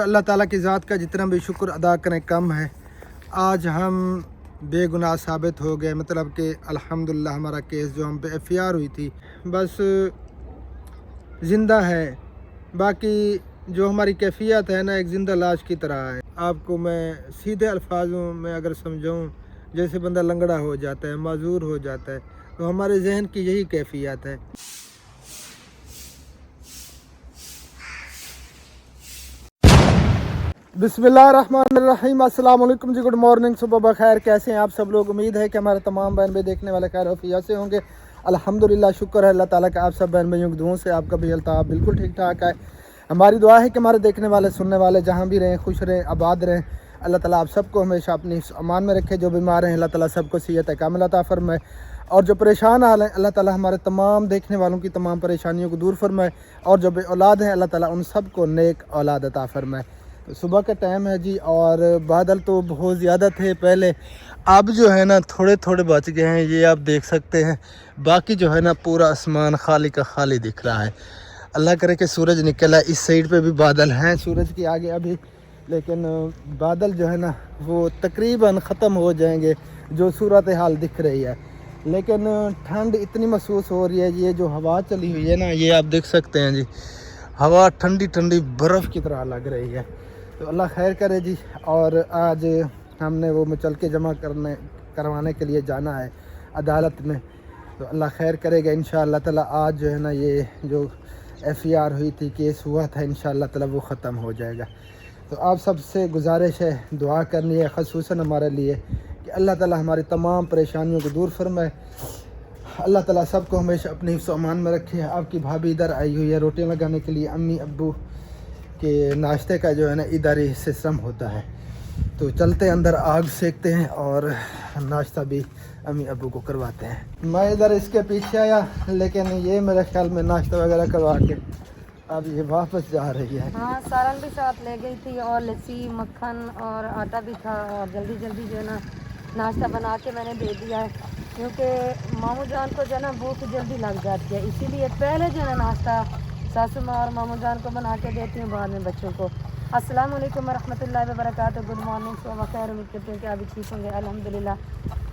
अल्लाह ताला की ज़ात का जितना भी शुक्र अदा करें कम है। आज हम बेगुनाह साबित हो गए, मतलब कि अल्हम्दुलिल्लाह हमारा केस जो हम पे FIR हुई थी बस ज़िंदा है। बाकी जो हमारी कैफियत है ना, एक ज़िंदा लाश की तरह है। आपको मैं सीधे अल्फाजों में अगर समझाऊँ, जैसे बंदा लंगड़ा हो जाता है, माजूर हो जाता है, तो हमारे जहन की यही कैफियत है। बिस्मिल्लाहिर्रहमानिर्रहीम, अस्सलाम वालेकुम जी, गुड मॉर्निंग, सुबह बखैर। कैसे हैं आप सब लोग? उम्मीद है कि हमारे तमाम बहन भाई देखने वाले खैर वफिया से होंगे। अल्हम्दुलिल्लाह, शुक्र है अल्लाह ताला का आप सब बहन भाइयों की दुआओं से आपका भी अल्ताफ़ बिल्कुल ठीक ठाक है। हमारी दुआ है कि हमारे देखने वाले सुनने वाले जहाँ भी रहें, खुश रहें, आबाद रहें। अल्लाह ताला आप सबको हमेशा अपनी अमान में रखे। जो बीमार हैं अल्लाह ताला सबको सेहत कामिल अता फरमाए, और जो परेशान हाल हैं अल्लाह ताला हमारे तमाम देखने वालों की तमाम परेशानियों को दूर फरमाए, और जो बे औलाद हैं अल्लाह ताला उन सबको नेक औलाद अता फरमाए। तो सुबह का टाइम है जी, और बादल तो बहुत ज़्यादा थे पहले, अब जो है ना थोड़े थोड़े बच गए हैं, ये आप देख सकते हैं। बाकी जो है ना पूरा आसमान खाली का खाली दिख रहा है। अल्लाह करे कि सूरज निकला। इस साइड पे भी बादल हैं सूरज के आगे अभी, लेकिन बादल जो है ना वो तकरीबन ख़त्म हो जाएंगे, जो सूरत हाल दिख रही है। लेकिन ठंड इतनी महसूस हो रही है। ये जो हवा चली हुई है ना, ये आप देख सकते हैं जी, हवा ठंडी ठंडी बर्फ़ की तरह लग रही है। तो अल्लाह खैर करे जी। और आज हमने वो मुचलके जमा करवाने के लिए जाना है अदालत में, तो अल्लाह खैर करेगा इंशाअल्लाह ताला। आज जो है ना ये जो FIR हुई थी, केस हुआ था, इंशाअल्लाह ताला वो ख़त्म हो जाएगा। तो आप सबसे गुजारिश है दुआ करनी है ख़ुसूसन हमारे लिए कि अल्लाह ताला हमारी तमाम परेशानियों को दूर फरमाए। अल्लाह ताला सबको हमेशा अपने हिफ्ज़ अमान में रखे। आपकी भाभी इधर आई हुई है रोटियां लगाने के लिए। अम्मी अब्बू के नाश्ते का जो है ना इधर ही सिस्टम होता है, तो चलते अंदर आग सेकते हैं और नाश्ता भी अम्मी अब्बू को करवाते हैं। मैं इधर इसके पीछे आया, लेकिन ये मेरे ख्याल में नाश्ता वगैरह करवा के अब ये वापस जा रही है। हाँ, सालन भी साथ ले गई थी, और लस्सी, मक्खन और आटा भी था, और जल्दी जल्दी जो है ना नाश्ता बना के मैंने दे दिया है, क्योंकि मामू जान को जो है ना भूख जल्दी लग जाती है, इसीलिए पहले जो है ना नाश्ता सासू माँ और मामू जान को बना के देती हूँ, बाद में बच्चों को। अस्सलाम वालेकुम वरहमतुल्लाहि वबरकातुहू, गुड मॉर्निंग, सुबह खैर। उम्मीद करते हैं कि आप भी ठीक होंगे। अल्हम्दुलिल्लाह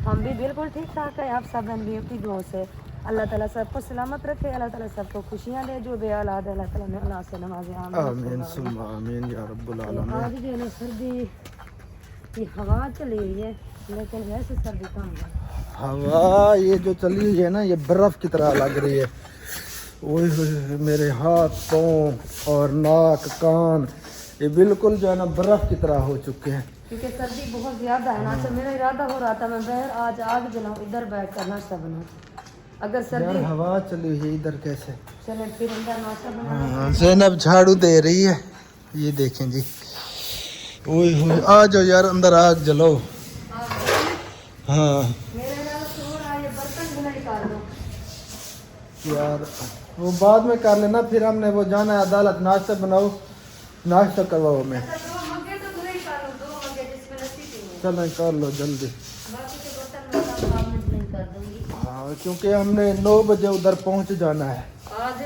हम भी बिल्कुल ठीक ठाक है। आप सब बहन भी अपनी दुआओं से अल्लाह ताला सबको सलामत रखे, अल्लाह ताला सबको खुशियाँ दे। जो बे औलाद है अल्लाह ताला ने औलाद से नवाजे, आमीन सुम्मा आमीन या रब्बुल आलमीन। आज जो है ना सर्दी की हवा चली हुई है, लेकिन वैसे सर्दी कहाँ है। हवा ये जो चली हुई है ना, ये बर्फ़ की तरह लग रही है। ओए होए, मेरे हाथ पाँव और नाक कान ये बिल्कुल जो है ना बर्फ़ की तरह हो चुके हैं, क्योंकि सर्दी बहुत ज़्यादा है ना। तो मेरा इरादा हो रहा था मैं बहर आज आग जलाऊँ, इधर बैठ कर नाश्ता बनाऊँ। अगर सर्दी यार हवा चली हुई है इधर कैसे। चले फिर अंदर नाश्ता बना। हाँ, ज़ैनब झाड़ू दे रही है, ये देखें जी। ओए होए, आ जाओ यार अंदर आग जलाओ। हाँ मेरे इरादा से हो रहा है, ये बर्तन भी नहीं निकाल दो यार, वो बाद में कर लेना, फिर हमने वो जाना है अदालत। नाश्ता बनाओ, नाश्ता करवाओ हमें। दो मग्गे तो पूरे निकालो, दो मग्गे जिसमें लस्सी पीनी है। चलें कर लो जल्दी। बाकी के बर्तन मैं काम बाद में नहीं कर दूंगी हाँ, क्योंकि हमने 9 बजे उधर पहुंच जाना है आज।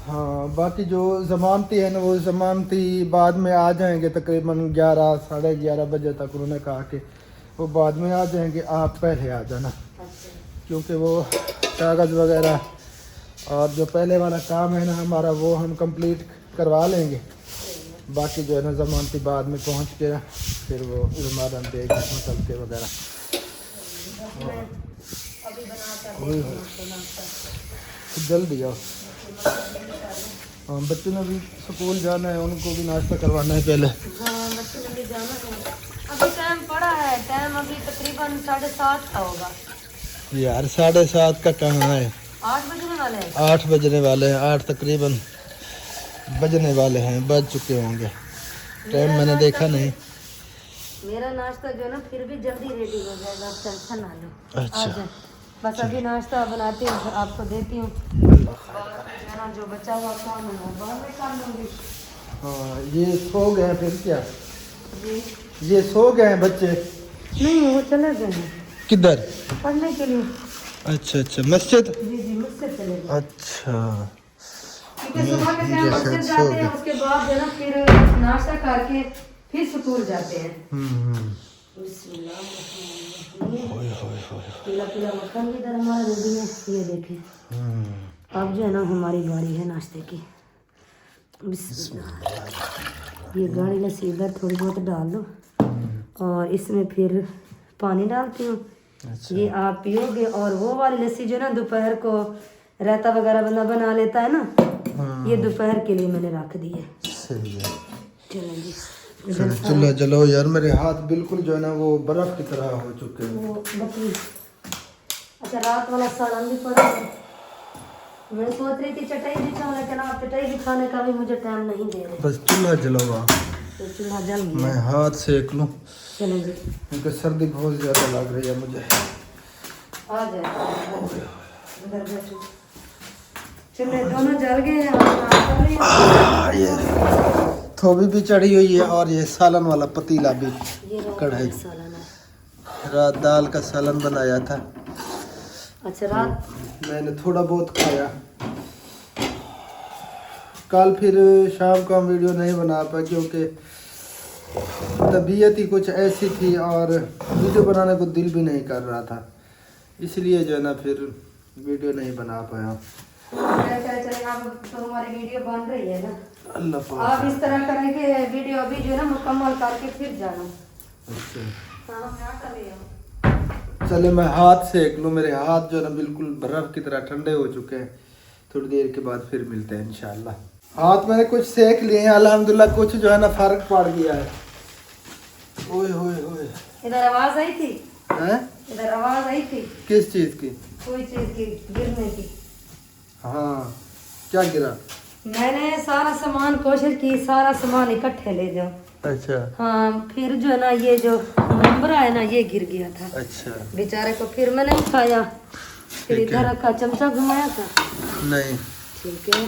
हाँ, बाकी जो ज़मानती है ना, वो ज़मानती बाद में आ जाएंगे तकरीबन 11 साढ़े 11 बजे तक। उन्होंने कहा कि वो बाद में आ जाएंगे, आप पहले आ जाना, क्योंकि वो कागज़ वगैरह और जो पहले वाला काम है ना हमारा, वो हम कंप्लीट करवा लेंगे। बाकी जो है ना ज़मानती बाद में पहुंच के फिर वो इमारत देगी चलते वगैरह। जल्दी आओ। हाँ, बच्चों ने भी स्कूल जाना है, उनको भी नाश्ता करवाना है पहले। हाँ, बच्चों ने भी जाना है। अभी टाइम पड़ा है, टाइम अभी तकरीबन 7:30 का होगा। यार 7:30 का कहाँ है, 8 बजने वाले हैं। 8 बजने वाले हैं, 8 तकरीबन बजने वाले हैं, बज चुके होंगे। टाइम मैंने देखा नहीं। मेरा नाश्ता जो है ना फिर भी जल्दी रेडी हो जाएगा, आप टेंशन ना लो। अच्छा। आ जाए, बस अभी नाश्ता बनाती हूँ, फिर आपको देती हूँ। जो बचा हुआ काम है वो बाद में कर लूँगी। हाँ, ये सो गए हैं फिर क्या? जी ये सो गए हैं बच्चे? नहीं, वो चले गए हैं किधर? पढ़ने के लिए। अच्छा अच्छा, मस्जिद। जी जी, मुझसे चले गए। अच्छा, क्योंकि सुबह के टाइम मस्जिद जाते हैं, उसके बाद जो है ना फिर नाश्ता करके फिर स्कूल जाते हैं। पीला पीला मक्खन भी इधर हमारा रेडी है, ये देखें। अब जो है ना हमारी बारी है नाश्ते की। बिस्मिल्लाह। ये गाढ़ी लस्सी इधर थोड़ी बहुत डाल दो और इसमें फिर पानी डालती हूँ। ये आप पियोगे। और वो वाली लस्सी जो है ना दोपहर को रायता वगैरह बंदा बना लेता है ना, ये दोपहर के लिए मैंने रख दी है। सही है। चलो जी, चलो चलो यार, मेरे हाथ बिल्कुल जो है ना वो बर्फ की तरह हो चुके हैं। वो बकरी। अच्छा, रात वाला सालन भी पड़ा है। मैं सोच रही थी चटाई बिछाऊं, लेकिन आप चटाई बिछाने का भी मुझे टाइम नहीं दे रहे। बस चूल्हा जलावा, तो चूल्हा जल गया। मैं हाथ सेक लूँ चलो जी, क्योंकि सर्दी बहुत ज़्यादा लग रही है मुझे। आ जाए अंदर बैठो। चूल्हे दोनों जल गए हैं। ये थोबी भी चढ़ी हुई है और ये सालन वाला पतीला भी, कढ़ाई। सालन है। रात दाल का सालन बनाया था। अच्छा, रात मैंने थोड़ा बहुत खाया। कल फिर शाम को हम वीडियो नहीं बना पाए क्योंकि तबीयत ही कुछ ऐसी थी और वीडियो बनाने को दिल भी नहीं कर रहा था, इसलिए जो है ना फिर वीडियो नहीं बना पाया। चले आप तो हमारी वीडियो बन रही है ना, अल्लाह आप पाक। इस तरह करेंगे वीडियो अभी जो है ना मुकम्मल करके फिर जाना। अच्छा हाँ, मैं आटा ले आऊँ। चले मैं हाथ सेक लूँ, मेरे हाथ जो है ना बिल्कुल बर्फ की तरह ठंडे हो चुके हैं। थोड़ी देर के बाद फिर मिलते हैं इंशाल्लाह। हाथ मैंने कुछ सेक लिए हैं अल्हम्दुलिल्लाह, कुछ जो है ना फर्क पड़ गया है। ओए होए होए, इधर आवाज आई थी? हैं? इधर आवाज आई थी किस चीज़ की? कोई चीज की गिरने की। हाँ, क्या गिरा? मैंने सारा सामान कोशिश की, सारा सामान इकट्ठे ले जाऊं। अच्छा हाँ, फिर जो है ना ये जो नंबर है ना ये गिर गया था अच्छा। बेचारे को। फिर मैंने उठाया, फिर इधर रखा, चमचा घुमाया था। नहीं ठीक है,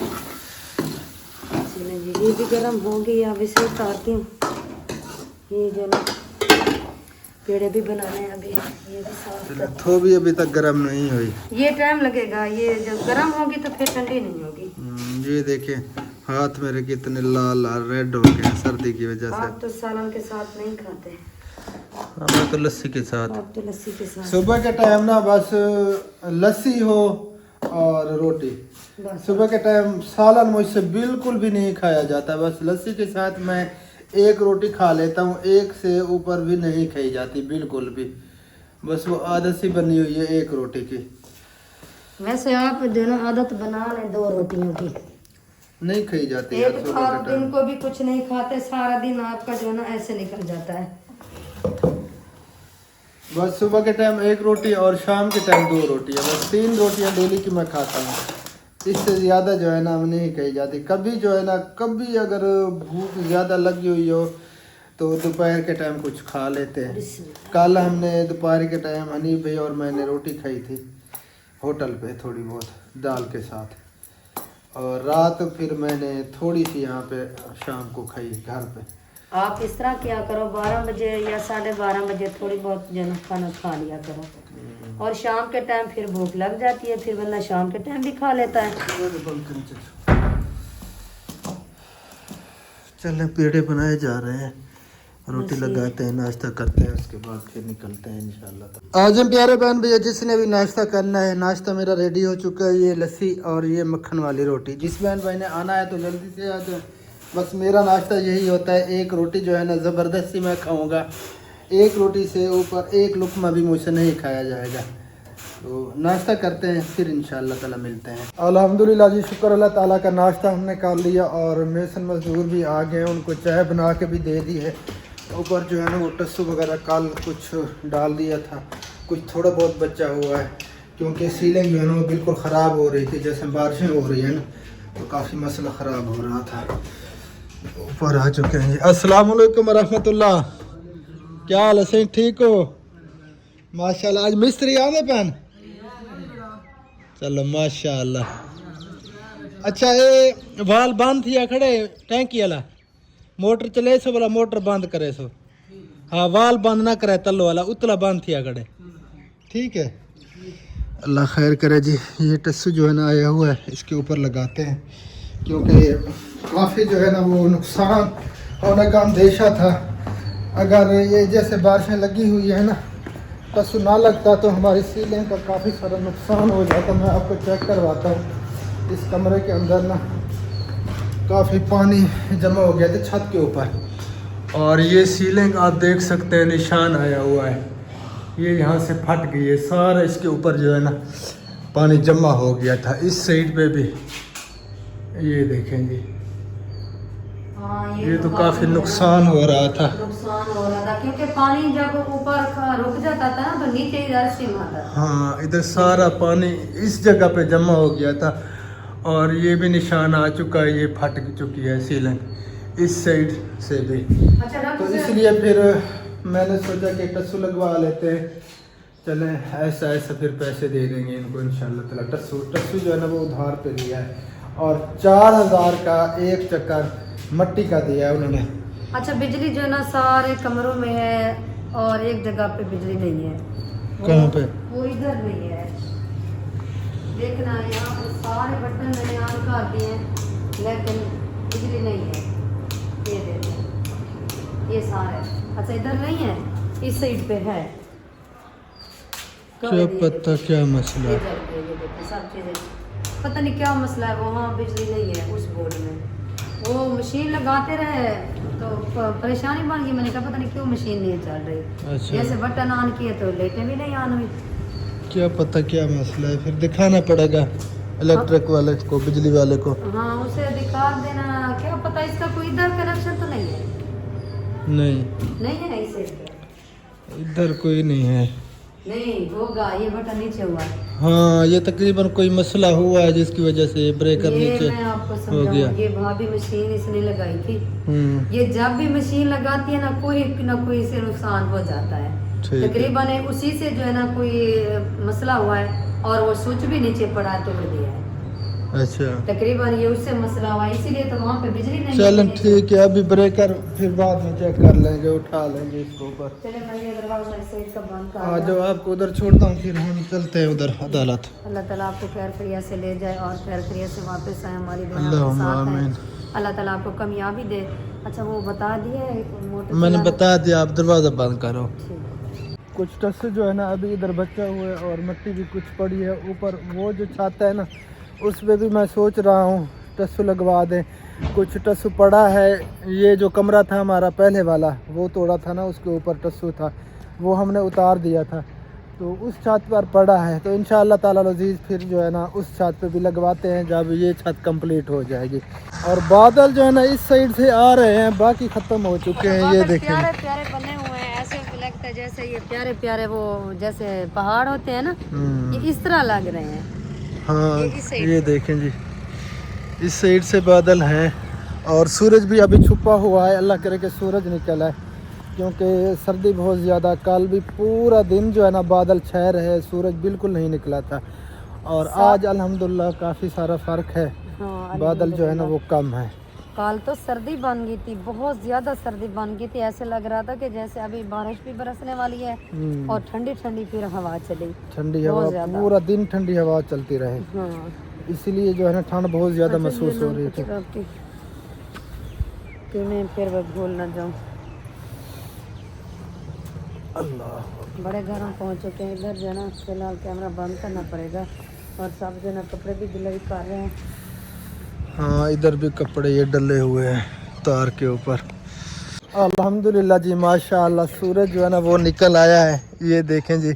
चलिए जी, ये भी गर्म हो गई। अब इसे उतारती हूँ। ये जो ना पेड़े भी बनाने हैं अभी, ये भी साफ कर। थोबी अभी तक गर्म नहीं हुई। ये टाइम लगेगा, ये जब गर्म होगी तो फिर ठंडी नहीं होगी। ये देखें हाथ मेरे कितने लाल लाल रेड हो गए हैं सर्दी की वजह से। आप तो सालन के साथ नहीं खाते, मैं तो लस्सी के साथ। आप तो लस्सी के साथ। सुबह के टाइम ना बस लस्सी हो और रोटी। बस सुबह के टाइम सालन मुझसे बिल्कुल भी नहीं खाया जाता, बस लस्सी के साथ मैं एक रोटी खा लेता हूँ, एक से ऊपर भी नहीं खाई जाती बिल्कुल भी। बस वो आदत सी बनी हुई है एक रोटी की। वैसे आप जो ना आदत बना लें 2 रोटियों की, नहीं खाई जाती यार एक सुबह आप के दिन टाइम। को भी कुछ नहीं खाते, सारा दिन आपका जो ना ऐसे निकल जाता है। बस सुबह के टाइम एक रोटी और शाम के टाइम 2 रोटियाँ, बस 3 रोटियाँ डेली की मैं खाता हूँ। इससे ज़्यादा जो है ना नहीं खाई जाती। कभी जो है ना, कभी अगर भूख ज़्यादा लगी हुई हो तो दोपहर के टाइम कुछ खा लेते हैं। कल हमने दोपहर के टाइम हनीफ भाई और मैंने रोटी खाई थी होटल पे, थोड़ी बहुत दाल के साथ, और रात फिर मैंने थोड़ी सी यहाँ पे शाम को खाई घर पे। आप इस तरह क्या करो, 12 बजे या 12:30 बजे थोड़ी बहुत जो ना खाना खा लिया करो, और शाम के टाइम फिर भूख लग जाती है, फिर बंदा शाम के टाइम भी खा लेता है। चलें पेड़े बनाए जा रहे हैं, रोटी लगाते हैं, नाश्ता करते हैं, उसके बाद फिर निकलते हैं इंशाल्लाह। आज हम प्यारे बहन भैया जिसने भी नाश्ता करना है, नाश्ता मेरा रेडी हो चुका है। ये लस्सी और ये मक्खन वाली रोटी। जिस बहन भाई ने आना है तो जल्दी से आ जाए। बस मेरा नाश्ता यही होता है, एक रोटी जो है ना ज़बरदस्ती मैं खाऊंगा, एक रोटी से ऊपर एक लुक़मा भी मुझसे नहीं खाया जाएगा। तो नाश्ता करते हैं, फिर इंशाअल्लाह ताला मिलते हैं। अल्हम्दुलिल्लाह जी, शुक्र अल्लाह ताला का, नाश्ता हमने कर लिया और मेसन मजदूर भी आ गए, उनको चाय बना के भी दे दी है। ऊपर जो है ना वो टस्सू वगैरह कल कुछ डाल दिया था, कुछ थोड़ा बहुत बचा हुआ है क्योंकि सीलिंग जो है ना वो बिल्कुल ख़राब हो रही थी, जैसे बारिशें हो रही है ना तो काफ़ी मसला ख़राब हो रहा था। ऊपर आ चुके हैं। अस्सलाम वालेकुम रहमतुल्लाह, क्या हाल है? सही ठीक हो? माशाल्लाह। आज मिस्त्री आने पैन, चलो माशाल्लाह। अच्छा ये वाल बंद थी खड़े टैंकी वाला, मोटर चले सो वाला मोटर बंद करे सो। हाँ वाल बंद ना करे, तलो वाला उतला बंद थी खड़े, ठीक है। अल्लाह खैर करे जी। ये टस्सू जो है ना आया हुआ है, इसके ऊपर लगाते हैं क्योंकि काफ़ी जो है ना वो नुकसान होने का अंदेशा था। अगर ये जैसे बारिशें लगी हुई है ना, पशु ना लगता तो हमारी सीलिंग का काफ़ी सारा नुकसान हो जाता। मैं आपको चेक करवाता हूँ। इस कमरे के अंदर ना काफ़ी पानी जमा हो गया था छत के ऊपर, और ये सीलिंग आप देख सकते हैं निशान आया हुआ है, ये यहाँ से फट गई है सारा। इसके ऊपर जो है ना पानी जमा हो गया था। इस साइड पे भी ये देखें जी, हाँ, ये तो काफ़ी नुकसान हो रहा था। नुकसान हो रहा था क्योंकि पानी जब ऊपर रुक जाता था ना तो नीचे इधर से आता था। हाँ, इधर सारा पानी इस जगह पे जमा हो गया था, और ये भी निशान आ चुका है, ये फट चुकी है सीलिंग इस साइड से भी। अच्छा, तो इसलिए फिर मैंने सोचा कि टस्सू लगवा लेते हैं। चलें, ऐसा ऐसा फिर पैसे दे देंगे इनको इंशाल्लाह ताला। टस्सू जो है ना वो उधार पे लिया है, और 4000 का एक चक्कर मट्टी का दिया है उन्होंने। अच्छा, बिजली जो है ना सारे कमरों में है, और एक जगह पे बिजली नहीं है। कहाँ पे? वो इधर नहीं है, देखना यहाँ पे सारे बटन मैंने ऑन कर दिए हैं, लेकिन बिजली नहीं है। ये देखो, ये सारे, अच्छा इधर नहीं है, इस साइड पे है। क्या पता क्या मसला है। ये देखो सब चीज़ें, पता नहीं क्या मसला है। वहाँ बिजली नहीं है उस बोर्ड में। वो मशीन लगाते रहे तो परेशानी बन गई। मैंने कहा पता नहीं क्यों मशीन नहीं चल रही। अच्छा, जैसे बटन ऑन किए तो लाइटें भी नहीं ऑन हुई। क्या पता क्या मसला है, फिर दिखाना पड़ेगा इलेक्ट्रिक वाले को, बिजली वाले को। हाँ, उसे दिखा देना। क्या पता इसका कोई इधर कनेक्शन तो नहीं है। नहीं है इसे इधर कोई नहीं है। नहीं होगा, ये बटन नीचे हुआ है। हाँ, ये तकरीबन कोई मसला हुआ है जिसकी वजह से ब्रेकर ये नीचे मैं आपको हो गया। समझाऊं, ये भाभी मशीन इसने लगाई थी। ये जब भी मशीन लगाती है ना कोई इसे नुकसान हो जाता है। ठीक है। तकरीबन उसी से जो है ना कोई मसला हुआ है, और वो स्विच भी नीचे पड़ा तोड़ दिया है। अच्छा, तकरीबन ये उससे मसला हुआ, इसीलिए तो वहाँ पे बिजली नहीं चलो है। ठीक है, अभी ब्रेकर फिर बाद में चेक कर लेंगे, उठा लेंगे इसको ऊपर। चले भाई, दरवाजा इस साइड का बंद कर आज दो। जो आपको उधर छोड़ता हूँ, फिर हम चलते हैं उधर अदालत। अल्लाह ताला आपको खैर खैरियत से ले जाए और खैर खैरियत से वापस आए, हमारी दुआ अल्लाहुम्मा के साथ आमीन। है। अल्लाह ताला आपको कामयाबी दे। अच्छा, वो बता दिए मोटर मैंने चलाना? बता दिया, आप दरवाज़ा बंद करो। ठीक। कुछ टस्सू जो है ना अभी इधर बचा हुआ है, और मिट्टी भी कुछ पड़ी है ऊपर। वो जो छत है ना उस पे भी मैं सोच रहा हूँ टस्सू लगवा दें। कुछ टस्सू पड़ा है। ये जो कमरा था हमारा पहले वाला, वो तोड़ा था ना, उसके ऊपर टस्सू था, वो हमने उतार दिया था, तो उस छत पर पड़ा है। तो इंशाअल्लाह ताला अज़ीज़ फिर जो है ना उस छत पे भी लगवाते हैं जब ये छत कंप्लीट हो जाएगी। और बादल जो है ना इस साइड से आ रहे हैं, बाकी ख़त्म हो चुके हैं। ये देखें, प्यारे प्यारे बने हुए हैं, ऐसे लगता है जैसे ये प्यारे प्यारे वो जैसे पहाड़ होते हैं ना, ये इस तरह लग रहे हैं। हाँ, इस साइड ये देखें जी, इस साइड से बादल हैं, और सूरज भी अभी छुपा हुआ है। अल्लाह करे कि सूरज निकल आए, क्योंकि सर्दी बहुत ज़्यादा। कल भी पूरा दिन जो है ना बादल छाए रहे, सूरज बिल्कुल नहीं निकला था। और आज अल्हम्दुलिल्लाह काफ़ी सारा फ़र्क है। हाँ, बादल जो है ना वो कम है। कल तो सर्दी बन गई थी, बहुत ज़्यादा सर्दी बन गई थी। ऐसे लग रहा था कि जैसे अभी बारिश भी बरसने वाली है, और ठंडी ठंडी फिर हवा चली। ठंडी हवा, पूरा दिन ठंडी हवा चलती रहे, हाँ, इसीलिए जो है ना ठंड बहुत ज़्यादा महसूस हो रही थी। कि मैं फिर वो भूल ना जाऊँ। अल्लाह, बड़े घरों पहुँच चुके हैं। इधर जो है ना फिलहाल कैमरा बंद करना पड़ेगा, और सब जो है ना कपड़े भी डिलीवरी कर रहे हैं। हाँ, इधर भी कपड़े ये डले हुए हैं तार के ऊपर। अल्हम्दुलिल्लाह जी, माशाअल्लाह, सूरज जो है ना वो निकल आया है। ये देखें जी,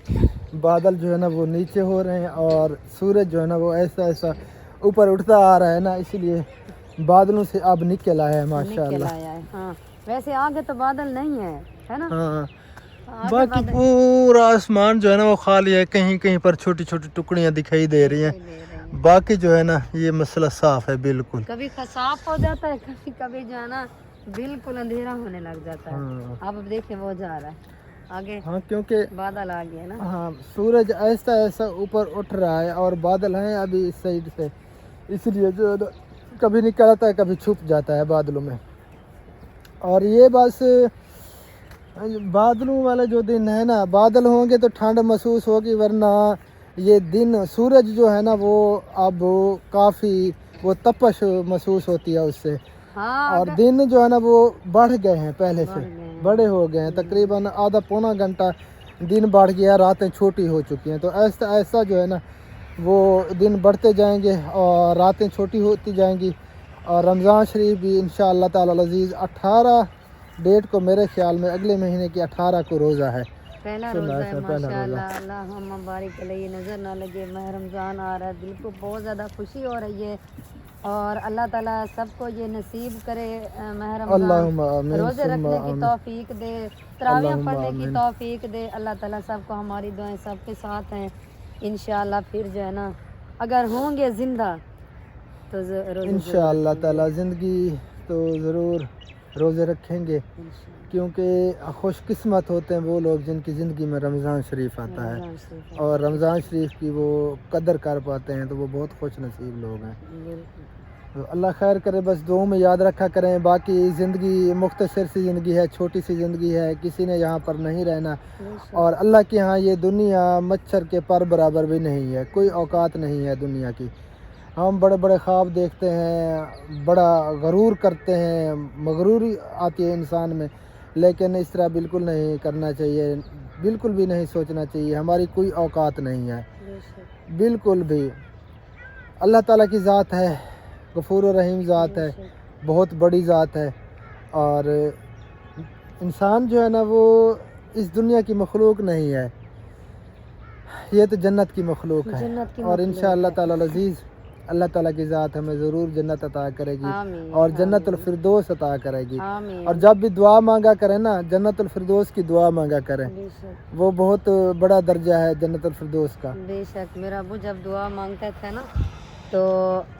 बादल जो है ना वो नीचे हो रहे हैं, और सूरज जो है ना वो ऐसा ऐसा ऊपर उठता आ रहा है ना, इसीलिए बादलों से अब निकल आया है माशाअल्लाह। हाँ, वैसे आगे तो बादल नहीं है ना। हाँ, बाकी पूरा आसमान जो है ना वो खाली है, कहीं कहीं पर छोटी छोटी टुकड़ियाँ दिखाई दे रही हैं। बाकी जो है ना ये मसला साफ है बिल्कुल। कभी साफ हो जाता है, कभी कभी जो है ना बिल्कुल अंधेरा होने लग जाता है। हाँ। अब देखिए वो जा रहा है आगे। हाँ, क्योंकि बादल आ गए ना। हाँ, सूरज ऐसा ऐसा ऊपर उठ रहा है, और बादल हैं अभी इस साइड से, इसलिए जो कभी निकल आता है कभी छुप जाता है बादलों में। और ये बस बादलों वाले जो दिन है ना, बादल होंगे तो ठंड महसूस होगी, वरना ये दिन सूरज जो है ना वो अब काफ़ी वो तपश महसूस होती है उससे। हाँ और दिन जो है ना वो बढ़ गए हैं पहले से, बढ़ गए हैं। बड़े हो गए हैं, तकरीबन आधा पौना घंटा दिन बढ़ गया, रातें छोटी हो चुकी हैं। तो ऐसा ऐसा जो है ना वो दिन बढ़ते जाएंगे और रातें छोटी होती जाएंगी। और रमज़ान शरीफ भी इंशाअल्लाह ताला अज़ीज़ 18 डेट को, मेरे ख्याल में अगले महीने की 18 को रोज़ा है। पहला सुना रोज़ा है है सर, पहला माशाल्लाह। अल्लाह हम मुबारक अलैहि, नज़र ना लगे, माह रमज़ान आ रहा है, दिल को बहुत ज़्यादा खुशी हो रही है। और अल्लाह ताला सबको ये नसीब करे माह रमज़ान अल्लाहुम्मा आमीन रोज़े सुम्मा रखने की आमीन। तौफीक दे, तरावियाँ अल्लाहुम्मा पढ़ने की आमीन। तौफीक दे। अल्लाह ताला सबको, हमारी दुआएं सबके साथ हैं इंशाअल्लाह। फिर जो है ना अगर होंगे ज़िंदा तो रोज़े इंशाअल्लाह ताला ज़िंदगी तो ज़रूर रोज़े रखेंगे, क्योंकि खुशकिस्मत होते हैं वो लोग जिनकी ज़िंदगी में रमज़ान शरीफ आता है और रमज़ान शरीफ की वो कदर कर पाते हैं, तो वो बहुत खुश नसीब लोग हैं। तो अल्लाह खैर करे, बस दुआ में याद रखा करें। बाकी ज़िंदगी मुख्तसर सी ज़िंदगी है, छोटी सी ज़िंदगी है, किसी ने यहाँ पर नहीं रहना। और अल्लाह के यहाँ ये दुनिया मच्छर के पर बराबर भी नहीं है, कोई औकात नहीं है दुनिया की। हम बड़े बड़े ख्वाब देखते हैं, बड़ा गरूर करते हैं, मगरूरी आती है इंसान में, लेकिन इस तरह बिल्कुल नहीं करना चाहिए, बिल्कुल भी नहीं सोचना चाहिए। हमारी कोई औकात नहीं है बिल्कुल भी। अल्लाह ताला की ज़ात है, गफूर और रहीम ज़ात है, बहुत बड़ी ज़ात है। और इंसान जो है ना वो इस दुनिया की मखलूक नहीं है, ये तो जन्नत की मखलूक है। जन्नत की और मखलूक इंशाअल्लाह है। ताला अज़ीज़ अल्लाह ताला की ज़ात हमें ज़रूर जन्नत अता करेगी आमीन, और जन्नतुल आमीन, फिरदौस अता करेगी। आमीन। और जब भी दुआ मांगा करें ना, जन्नतुल फिरदौस की दुआ मांगा करें, बेशक वो बहुत बड़ा दर्जा है जन्नतुल फिरदौस का। बेशक। मेरा अबू जब दुआ मांगता था ना तो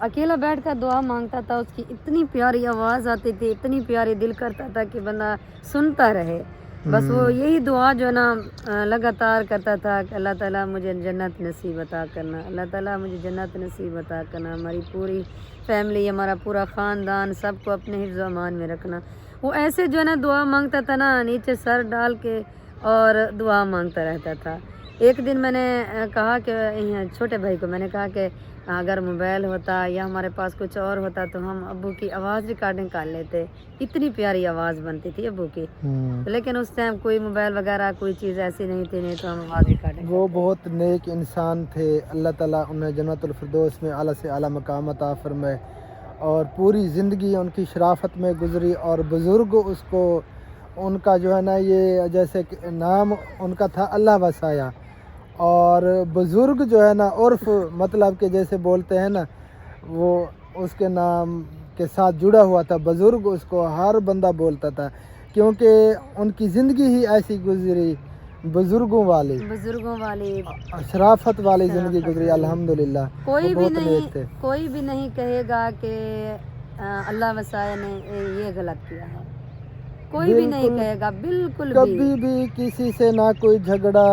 अकेला बैठ कर दुआ मांगता था, उसकी इतनी प्यारी आवाज़ आती थी, इतनी प्यारी, दिल करता था कि बंदा सुनता रहे। बस वो यही दुआ जो ना लगातार करता था कि अल्लाह ताला मुझे जन्नत नसीब अता करना, अल्लाह ताला मुझे जन्नत नसीब अता करना, हमारी पूरी फैमिली, हमारा पूरा ख़ानदान, सबको अपने हिफ्ज़ अमान में रखना। वो ऐसे जो है ना दुआ मांगता था ना, नीचे सर डाल के और दुआ मांगता रहता था। एक दिन मैंने कहा कि छोटे भाई को मैंने कहा कि अगर मोबाइल होता या हमारे पास कुछ और होता तो हम अब्बू की आवाज़ रिकॉर्डिंग कर लेते, इतनी प्यारी आवाज़ बनती थी अब्बू की। लेकिन उस टाइम कोई मोबाइल वगैरह कोई चीज़ ऐसी नहीं थी, नहीं तो हम आवाज़ रिकॉर्डिंग। वो बहुत नेक इंसान थे, अल्लाह ताला उन्हें जन्नतुल फिरदौस में आला से आला मकाम अता फरमाए। और पूरी ज़िंदगी उनकी शराफत में गुजरी। और बुज़ुर्ग उसको, उनका जो है ना ये जैसे कि नाम उनका था अल्लाह वसाया। और बुज़ुर्ग जो है ना उर्फ मतलब कि जैसे बोलते हैं ना, वो उसके नाम के साथ जुड़ा हुआ था बुज़ुर्ग, उसको हर बंदा बोलता था, क्योंकि उनकी ज़िंदगी ही ऐसी गुजरी, बुज़ुर्गों वाली, शराफत वाली ज़िंदगी गुजरी अल्हम्दुलिल्लाह। कोई वो भी बहुत नहीं, नेक थे। कोई भी नहीं कहेगा कि अल्लाह वसाया ने ये गलत किया है, कोई भी नहीं बिल्कुल, कहेगा, बिल्कुल कभी भी किसी से ना कोई झगड़ा,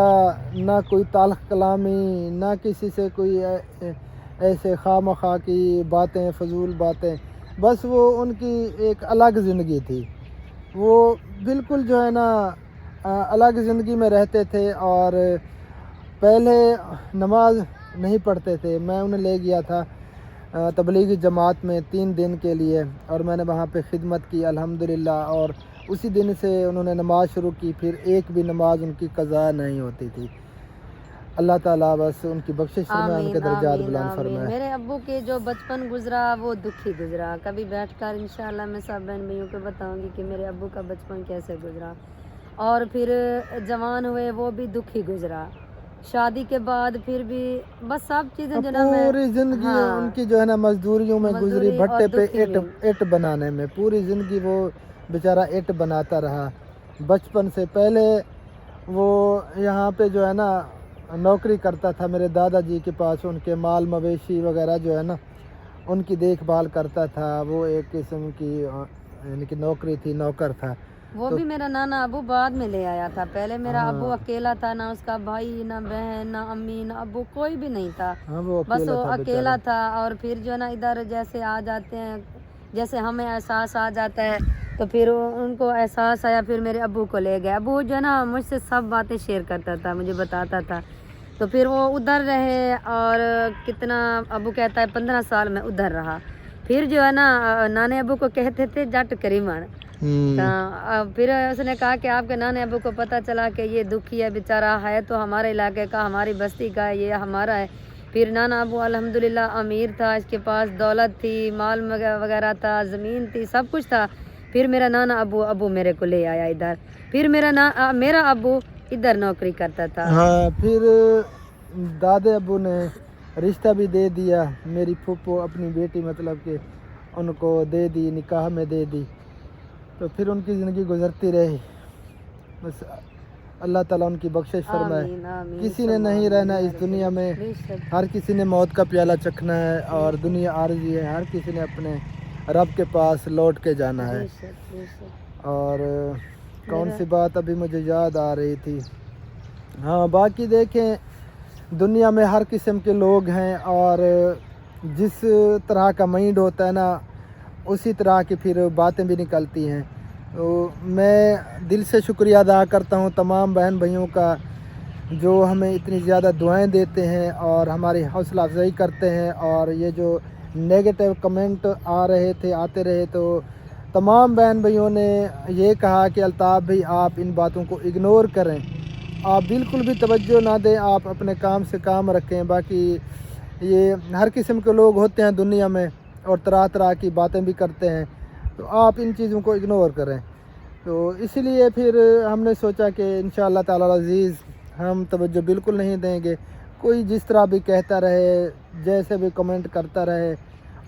ना कोई ताल्लुक़ कलामी, ना किसी से कोई ऐसे खामखा की बातें, फजूल बातें। बस वो उनकी एक अलग ज़िंदगी थी। वो बिल्कुल जो है ना अलग ज़िंदगी में रहते थे। और पहले नमाज नहीं पढ़ते थे। मैं उन्हें ले गया था तबलीगी जमात में 3 दिन के लिए, और मैंने वहाँ पे खिदमत की अल्हम्दुलिल्लाह। और उसी दिन से उन्होंने नमाज़ शुरू की, फिर एक भी नमाज उनकी कज़ा नहीं होती थी। अल्लाह ताला बस उनकी बख्शिश में आमीन, उनके दर्जात आमीन, बुलंद आमीन। फरमाए। मेरे अब्बू के जो बचपन गुजरा वो दुखी गुजरा। कभी बैठकर इंशाल्लाह मैं सब बहन भाइयों को बताऊंगी कि मेरे अब्बू का बचपन कैसे गुजरा। और फिर जवान हुए वो भी दुखी गुजरा। शादी के बाद फिर भी बस सब चीज़ें जो ना मैं, पूरी ज़िंदगी हाँ, उनकी जो है ना मजदूरियों में गुजरी, मजदूरी भट्टे और पे दुखी ईंट में। ईंट बनाने में। पूरी ज़िंदगी वो बेचारा ईंट बनाता रहा। बचपन से पहले वो यहाँ पे जो है ना नौकरी करता था मेरे दादाजी के पास, उनके माल मवेशी वगैरह जो है ना उनकी देखभाल करता था। वो एक किस्म की यानी कि नौकरी थी, नौकर था। वो तो भी मेरा नाना अबू बाद में ले आया था। पहले मेरा अबू हाँ, अकेला था, ना उसका भाई, ना बहन, ना अम्मी, ना अबू, कोई भी नहीं था। हाँ वो बस अकेला वो था अकेला बेचारा। था। और फिर जो ना इधर जैसे आ जाते हैं, जैसे हमें एहसास आ जाता है तो फिर उनको एहसास आया, फिर मेरे अबू को ले गए। अबू जो ना मुझसे सब बातें शेयर करता था, मुझे बताता था। तो फिर वो उधर रहे और कितना, अबू कहता है 15 साल में उधर रहा। फिर जो है ना नाने अबू को कहते थे जट करीमन। फिर उसने कहा कि आपके नाने अबू को पता चला कि ये दुखी है बेचारा, है तो हमारे इलाके का, हमारी बस्ती का है, ये हमारा है। फिर नाना अबू अल्हम्दुलिल्लाह अमीर था, इसके पास दौलत थी, माल वगैरह था, ज़मीन थी, सब कुछ था। फिर मेरा नाना अबू मेरे को ले आया इधर। फिर मेरा अबू इधर नौकरी करता था। हाँ, फिर दादे अबू ने रिश्ता भी दे दिया, मेरी फूफो अपनी बेटी मतलब कि उनको दे दी, निकाह में दे दी। तो फिर उनकी ज़िंदगी गुजरती रही, बस अल्लाह ताला उनकी बख्शिश फरमाए। आमीन, आमीन, किसी ने नहीं रहना इस दुनिया में, बेशक, हर किसी ने मौत का प्याला चखना है और दुनिया आरज़ी है, हर किसी ने अपने रब के पास लौट के जाना है। बेशक, बेशक। और कौन सी बात अभी मुझे याद आ रही थी, हाँ बाकी देखें दुनिया में हर किस्म के लोग हैं और जिस तरह का माइंड होता है ना उसी तरह की फिर बातें भी निकलती हैं। तो मैं दिल से शुक्रिया अदा करता हूँ तमाम बहन भाइयों का जो हमें इतनी ज़्यादा दुआएं देते हैं और हमारी हौसला अफजाई करते हैं। और ये जो नेगेटिव कमेंट आते रहे तो तमाम बहन भाइयों ने ये कहा कि अल्ताफ़ भाई आप इन बातों को इग्नोर करें, आप बिल्कुल भी तवज्जो ना दें, आप अपने काम से काम रखें। बाकी ये हर किस्म के लोग होते हैं दुनिया में और तरह तरह की बातें भी करते हैं, तो आप इन चीज़ों को इग्नोर करें। तो इसीलिए फिर हमने सोचा कि इंशाअल्लाह ताला अज़ीज़ हम तवज्जो बिल्कुल नहीं देंगे, कोई जिस तरह भी कहता रहे, जैसे भी कमेंट करता रहे,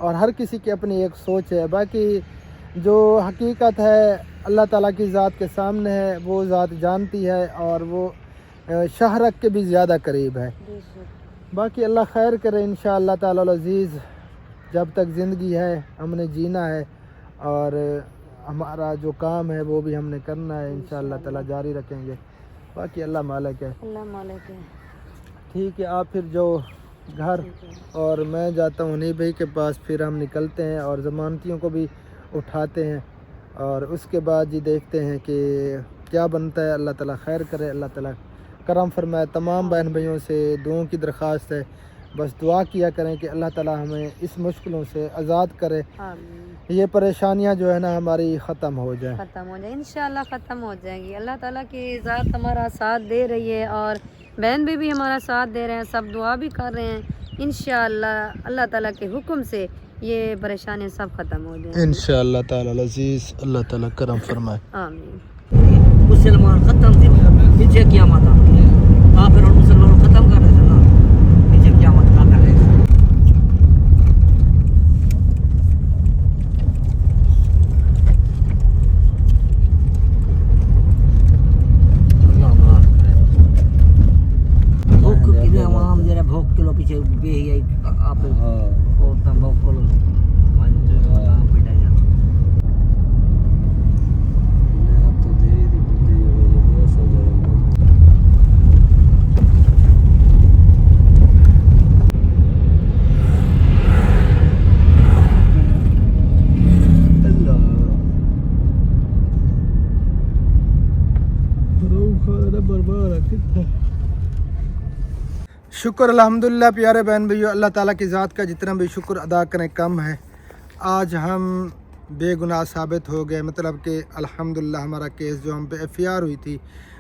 और हर किसी की अपनी एक सोच है। बाकी जो हकीकत है अल्लाह ताला की ज़ात के सामने है, वो ज़ात जानती है और वो शहरक के भी ज़्यादा करीब है। बेशक। बाकी अल्लाह खैर करे इंशाअल्लाह ताला अज़ीज़, जब तक ज़िंदगी है हमने जीना है और हमारा जो काम है वो भी हमने करना है, इंशाअल्लाह ताला जारी रखेंगे। बाकी अल्लाह मालिक है। अल्लाह मालिक है। ठीक है, आप फिर जो घर और मैं जाता हूँ उन्हीं भाई के पास, फिर हम निकलते हैं और ज़मानतियों को भी उठाते हैं और उसके बाद जी देखते हैं कि क्या बनता है। अल्लाह ताला खैर करे, अल्लाह ताला करम फरमाए। तमाम बहन भाइयों से दुआओं की दरख्वास्त है, बस दुआ किया करें कि अल्लाह ताला हमें इस मुश्किलों से आज़ाद करे, आमीन। ये परेशानियां जो है ना हमारी ख़त्म हो जाए। ख़त्म हो जाए इंशाअल्लाह, ख़त्म हो जाएंगी। अल्लाह ताला की ज़ात हमारा साथ दे रही है और बहन भी हमारा साथ दे रहे हैं, सब दुआ भी कर रहे हैं। इंशाअल्लाह अल्लाह ताला के हुक्म से ये परेशानियाँ सब ख़त्म हो जाएंगी इंशाअल्लाह ताला अज़ीज़, अल्लाह ताला करम फरमाए। आमीन। मुसलमान खत्म थे, पीछे क़यामत आ गई। आप फिर मुसलमान खत्म कर रहे थे ना, पीछे क़यामत का कर रहे थे। भूख कितने आम जरा भूख किलो पीछे बे ही आप और तम भूख किलो मान पिटाई जाता। शुक्र अल्हम्दुलिल्लाह प्यारे बहन भैया, अल्लाह ताला की ज़ात का जितना भी शुक्र अदा करें कम है। आज हम बेगुनाह साबित हो गए, मतलब कि अल्हम्दुलिल्लाह हमारा केस जो हम पे एफआईआर हुई थी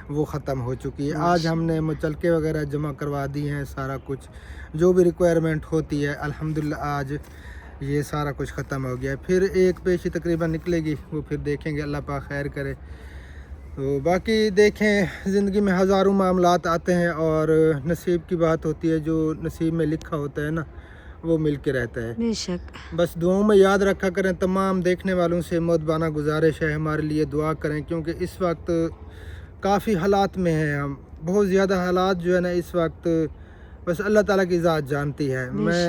वो ख़त्म हो चुकी है। आज हमने मुचलके वगैरह जमा करवा दी हैं, सारा कुछ जो भी रिक्वायरमेंट होती है अल्हम्दुलिल्लाह आज ये सारा कुछ ख़त्म हो गया है। फिर एक पेशी तकरीबन निकलेगी, वो फिर देखेंगे, अल्लाह पाक खैर करे। तो बाकी देखें ज़िंदगी में हज़ारों मामलात आते हैं और नसीब की बात होती है, जो नसीब में लिखा होता है ना वो मिल के रहता है। बेशक। बस दुआओं में याद रखा करें। तमाम देखने वालों से मुतबाना गुजारिश है हमारे लिए दुआ करें, क्योंकि इस वक्त काफ़ी हालात में हैं हम, बहुत ज़्यादा हालात जो है ना इस वक्त बस अल्लाह ताला की ज़ात जानती है, मैं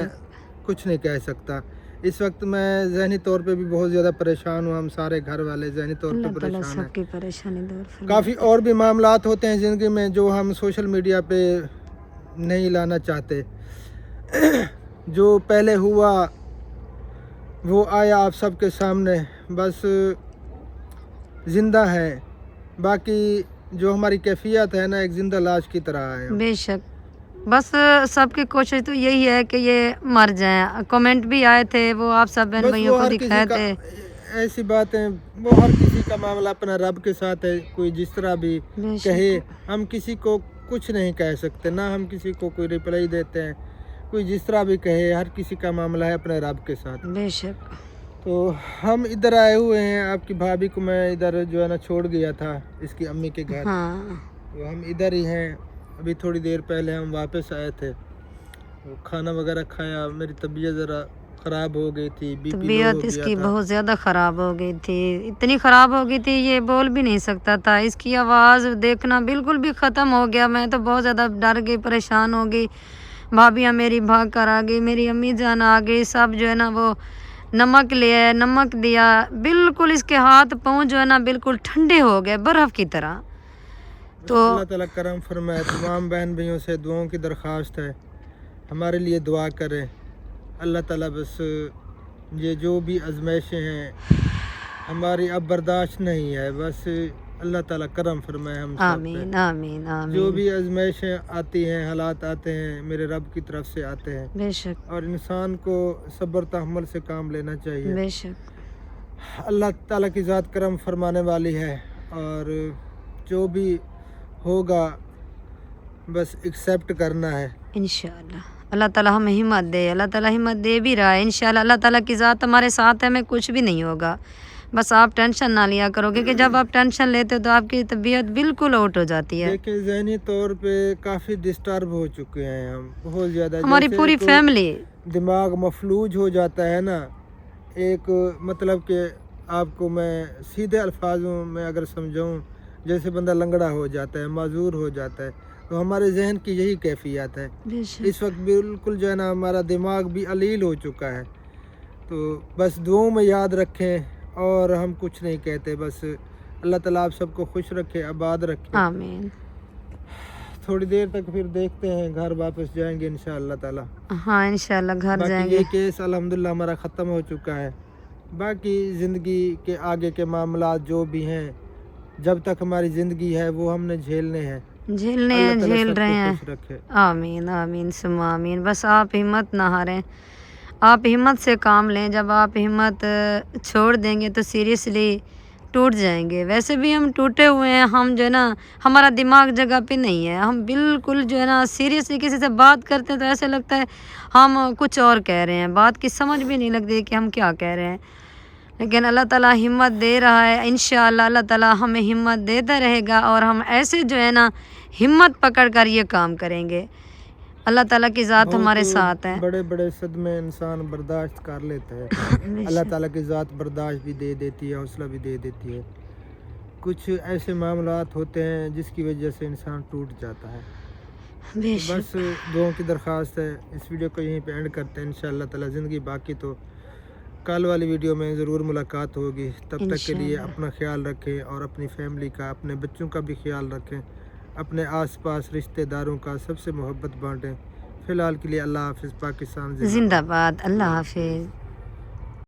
कुछ नहीं कह सकता। इस वक्त मैं ज़हनी तौर पे भी बहुत ज़्यादा परेशान हूँ, हम सारे घर वाले ज़हनी तौर पे परेशान हैं। परेशानी दूर फरमाए। काफ़ी और भी मामलात होते हैं ज़िंदगी में जो हम सोशल मीडिया पे नहीं लाना चाहते। जो पहले हुआ वो आया आप सबके सामने, बस ज़िंदा है। बाकी जो हमारी कैफियत है ना एक ज़िंदा लाश की तरह है। बेशक बस सबकी कोशिश तो यही है कि ये मर जाएं। कमेंट भी आए थे, वो आप सब बहन बस भाइयों वो को हर किसी दिखाए का थे। ऐसी बात है, वो हर किसी का मामला अपना रब के साथ है। कोई जिस तरह भी बेशक। कहे, हम किसी को कुछ नहीं कह सकते, ना हम किसी को कोई रिप्लाई देते हैं। कोई जिस तरह भी कहे, हर किसी का मामला है अपने रब के साथ। बेशक। तो हम इधर आए हुए हैं, आपकी भाभी को मैं इधर जो है ना छोड़ गया था इसकी अम्मी के घर। हाँ तो हम इधर ही हैं। अभी थोड़ी देर पहले हम वापस आए थे, तो खाना वगैरह खाया। मेरी तबीयत ज़रा ख़राब हो गई थी, बीपी लो हो तबीयत गया इसकी था। बहुत ज़्यादा ख़राब हो गई थी, इतनी ख़राब हो गई थी ये बोल भी नहीं सकता था। इसकी आवाज़ देखना बिल्कुल भी ख़त्म हो गया। मैं तो बहुत ज़्यादा डर गई, परेशान हो गई। भाभियाँ मेरी भाग कर आ गई, मेरी अम्मी जान आ गई, सब जो है ना वो नमक ले आए, नमक दिया। बिल्कुल इसके हाथ पाँव जो है ना बिल्कुल ठंडे हो गए, बर्फ़ की तरह। तो अल्लाह ताला करम फरमाए। तमाम बहन भाइयों से दुआओं की दरख्वास्त है, हमारे लिए दुआ करें। अल्लाह ताला बस ये जो भी आजमाइशें हैं हमारी अब बर्दाश्त नहीं है, बस अल्लाह ताला करम फरमाए हम सब पे। आमीन आमीन जो आमीन। भी आजमाइशें आती हैं, हालात आते हैं, मेरे रब की तरफ से आते हैं। बेशक और इंसान को सब्र तहम्मुल से काम लेना चाहिए। बेशक। अल्लाह ताला की ज़ात करम फरमाने वाली है, और जो भी होगा बस एक्सेप्ट करना है। इंशाअल्लाह अल्लाह ताला हमें हिम्मत दे, अल्लाह ताला हिम्मत दे भी रहा है। इंशाअल्लाह अल्लाह ताला की ज़ात हमारे साथ है, हमें कुछ भी नहीं होगा। बस आप टेंशन ना लिया करो, क्योंकि जब आप टेंशन लेते हो तो आपकी तबीयत बिल्कुल आउट हो जाती है। देखिए, ज़हनी तौर पे काफ़ी डिस्टर्ब हो चुके हैं हम, बहुत ज़्यादा। हमारी जैसे पूरी कोई फैमिली। दिमाग मफलूज हो जाता है ना, एक मतलब कि आपको मैं सीधे अल्फाजों में अगर समझाऊं, जैसे बंदा लंगड़ा हो जाता है, माजूर हो जाता है। तो हमारे जहन की यही कैफियत है बेशक। इस वक्त। बिल्कुल जो है ना हमारा दिमाग भी अलील हो चुका है। तो बस दुआओं में याद रखें, और हम कुछ नहीं कहते। बस अल्लाह ताला आप सबको खुश रखे, आबाद रखे। आमीन। थोड़ी देर तक फिर देखते हैं, घर वापस जाएंगे इंशाअल्लाह ताला। हाँ इंशाअल्लाह घर बाकी जाएंगे। ये केस अल्हम्दुलिल्लाह हमारा ख़त्म हो चुका है। बाकी ज़िंदगी के आगे के मामलात जो भी हैं, जब तक हमारी ज़िंदगी है वो हमने झेलने हैं। झेलने अल्लाह हैं, ताला झेल सबको रहे हैं। खुश रखे। आमीन आमीन सुम्मा आमीन। बस आप हिम्मत ना हारें, आप हिम्मत से काम लें। जब आप हिम्मत छोड़ देंगे तो सीरियसली टूट जाएंगे। वैसे भी हम टूटे हुए हैं, हम जो है ना हमारा दिमाग जगह पे नहीं है। हम बिल्कुल जो है ना सीरियसली किसी से बात करते हैं तो ऐसे लगता है हम कुछ और कह रहे हैं, बात की समझ भी नहीं लगती कि हम क्या कह रहे हैं। लेकिन अल्लाह ताला हिम्मत दे रहा है। इंशाअल्लाह अल्लाह ताला हमें हिम्मत देता रहेगा, और हम ऐसे जो है ना हिम्मत पकड़ कर ये काम करेंगे। अल्लाह ताला की ज़ात हमारे साथ है। बड़े बड़े सदमे इंसान बर्दाश्त कर लेता है, अल्लाह ताला की ज़ात बर्दाश्त भी दे देती है, हौसला भी दे देती है। कुछ ऐसे मामलात होते हैं जिसकी वजह से इंसान टूट जाता है। तो बेशक। बस दुआओं की दरख्वास्त है। इस वीडियो को यहीं पे एंड करते हैं इंशाअल्लाह ताला। ज़िंदगी बाकी तो कल वाली वीडियो में ज़रूर मुलाकात होगी। तब तक के लिए अपना ख्याल रखें, और अपनी फैमिली का, अपने बच्चों का भी ख्याल रखें। अपने आसपास रिश्तेदारों का सबसे मोहब्बत बांटें। फ़िलहाल के लिए अल्लाह हाफ़िज़। पाकिस्तान जिंदाबाद। जिंदाबाद। अल्लाह हाफिज़।